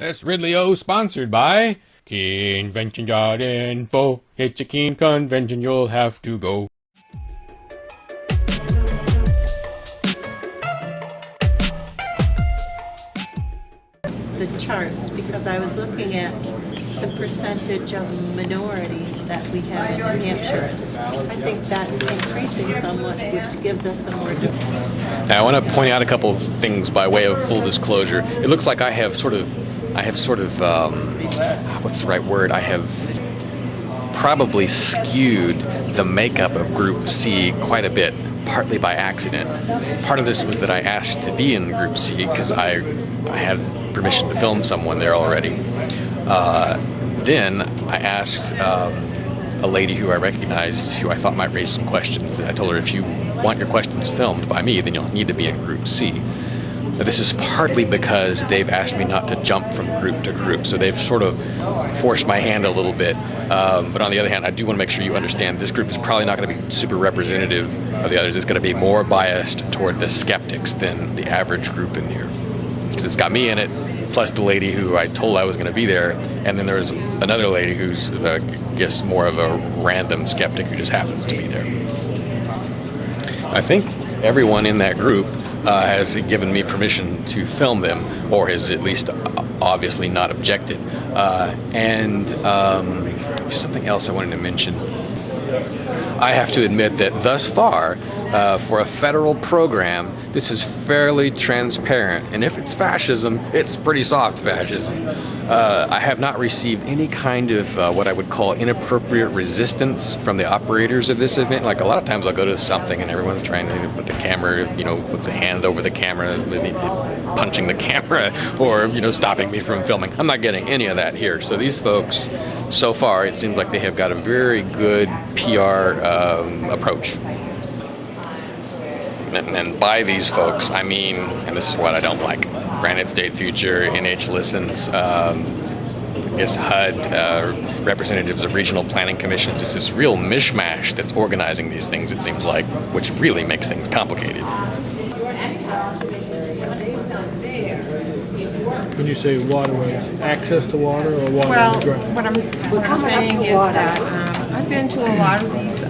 This Ridley-O sponsored by Convention.info. It's a keen convention, you'll have to go. The charts, because I was looking at the percentage of minorities that we have in New Hampshire. I think that's increasing somewhat, which gives us some more. Now, I want to point out a couple of things by way of full disclosure. It looks like I have sort of, what's the right word? I have probably skewed the makeup of Group C quite a bit, partly by accident. Part of this was that I asked to be in Group C because I had permission to film someone there already. Then I asked a lady who I recognized, who I thought might raise some questions. I told her, if you want your questions filmed by me, then you'll need to be in Group C. Now, this is partly because they've asked me not to jump from group to group, so they've sort of forced my hand a little bit. But on the other hand, I do want to make sure you understand this group is probably not going to be super representative of the others. It's going to be more biased toward the skeptics than the average group in here. Because it's got me in it, plus the lady who I told I was going to be there, and then there's another lady who's, I guess, more of a random skeptic who just happens to be there. I think everyone in that group has given me permission to film them, or has at least obviously not objected. Something else I wanted to mention. I have to admit that thus far, for a federal program, this is fairly transparent. And if it's fascism, it's pretty soft fascism. I have not received any kind of what I would call inappropriate resistance from the operators of this event. Like, a lot of times I'll go to something and everyone's trying to put the camera, with the hand over the camera, punching the camera, or, stopping me from filming. I'm not getting any of that here. So these folks, so far, it seems like they have got a very good PR approach. And by these folks, I mean, and this is what I don't like, Granite State Future, NH Listens, HUD, representatives of regional planning commissions. It's this real mishmash that's organizing these things, it seems like, which really makes things complicated. When you say waterways, access to water or water Well, on the ground? what I'm saying is that I've been to a lot of these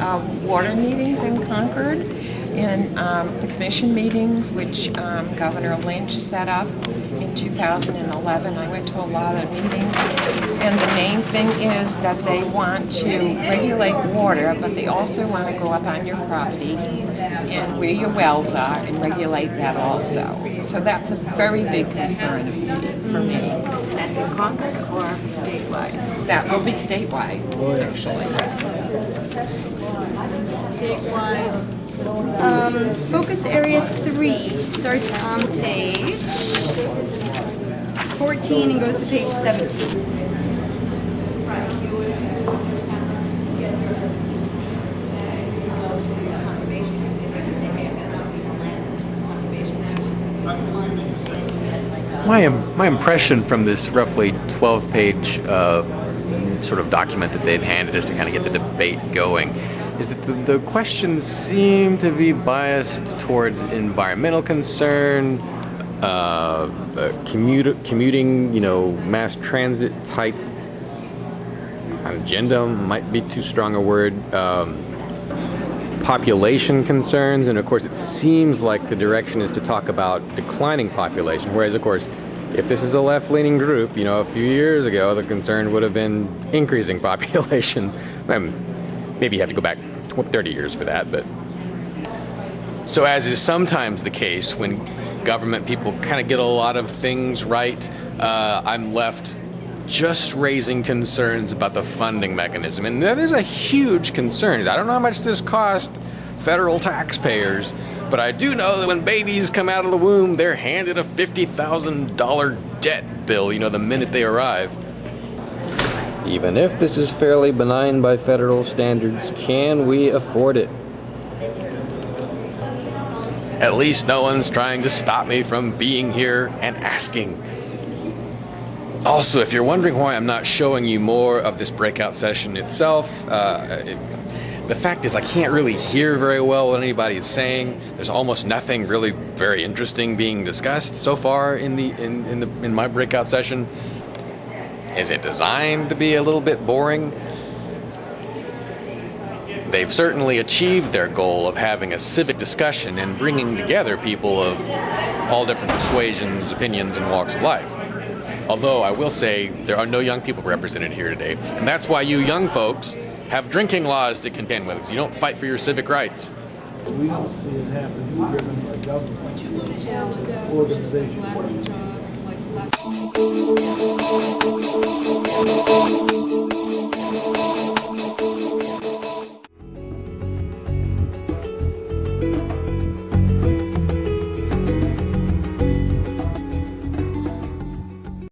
water meetings in Concord, and the commission meetings, which Governor Lynch set up in 2011. I went to a lot of meetings, and the main thing is that they want to regulate water, but they also want to go up on your property and where your wells are and regulate that also. So that's a very big concern for me. And that's in Congress or statewide? That will be statewide, actually. Statewide. Focus area 3 starts on page 14 and goes to page 17. My impression from this roughly 12-page sort of document that they've handed us to kind of get the debate going is that the questions seem to be biased towards environmental concern, commuting, mass transit type agenda might be too strong a word, population concerns, and of course it seems like the direction is to talk about declining population, whereas of course if this is a left-leaning group, a few years ago the concern would have been increasing population. Maybe you have to go back 30 years for that, but so, as is sometimes the case when government people kind of get a lot of things right, I'm left just raising concerns about the funding mechanism, and that is a huge concern. I don't know how much this cost federal taxpayers, but I do know that when babies come out of the womb, they're handed a $50,000 debt bill, the minute they arrive. Even if this is fairly benign by federal standards, can we afford it? At least no one's trying to stop me from being here and asking. Also, if you're wondering why I'm not showing you more of this breakout session itself, the fact is I can't really hear very well what anybody is saying. There's almost nothing really very interesting being discussed so far in my breakout session. Is it designed to be a little bit boring? They've certainly achieved their goal of having a civic discussion and bringing together people of all different persuasions, opinions, and walks of life. Although I will say there are no young people represented here today, and that's why you young folks have drinking laws to contend with, because you don't fight for your civic rights. We don't see it happen driven by government organization.